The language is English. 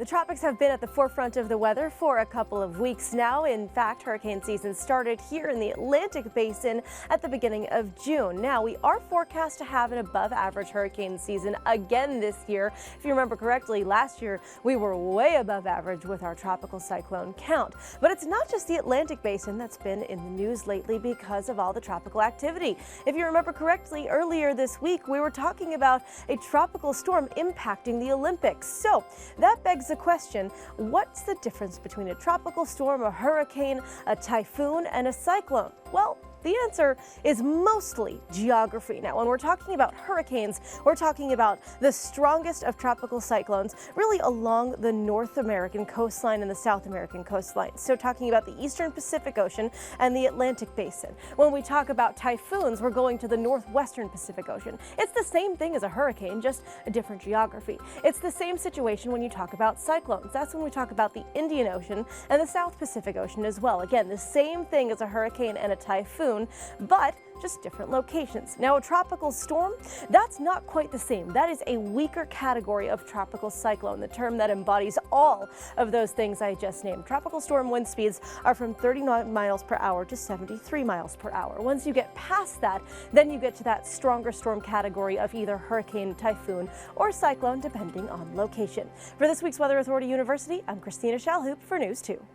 The tropics have been at the forefront of the weather for a couple of weeks now. In fact, hurricane season started here in the Atlantic Basin at the beginning of June. Now, we are forecast to have an above-average hurricane season again this year. If you remember correctly, last year we were way above average with our tropical cyclone count. But it's not just the Atlantic Basin that's been in the news lately because of all the tropical activity. If you remember correctly, earlier this week we were talking about a tropical storm impacting the Olympics. So that begs the question, what's the difference between a tropical storm, a hurricane, a typhoon, and a cyclone? Well, the answer is mostly geography. Now, when we're talking about hurricanes, we're talking about the strongest of tropical cyclones, really along the North American coastline and the South American coastline. So talking about the Eastern Pacific Ocean and the Atlantic Basin. When we talk about typhoons, we're going to the Northwestern Pacific Ocean. It's the same thing as a hurricane, just a different geography. It's the same situation when you talk about cyclones. That's when we talk about the Indian Ocean and the South Pacific Ocean as well. Again, the same thing as a hurricane and a typhoon, but just different locations. Now, a tropical storm, that's not quite the same. That is a weaker category of tropical cyclone, the term that embodies all of those things I just named. Tropical storm wind speeds are from 39 miles per hour to 73 miles per hour. Once you get past that, then you get to that stronger storm category of either hurricane, typhoon, or cyclone, depending on location. For this week's Weather Authority University, I'm Christina Shalhoop for News 2.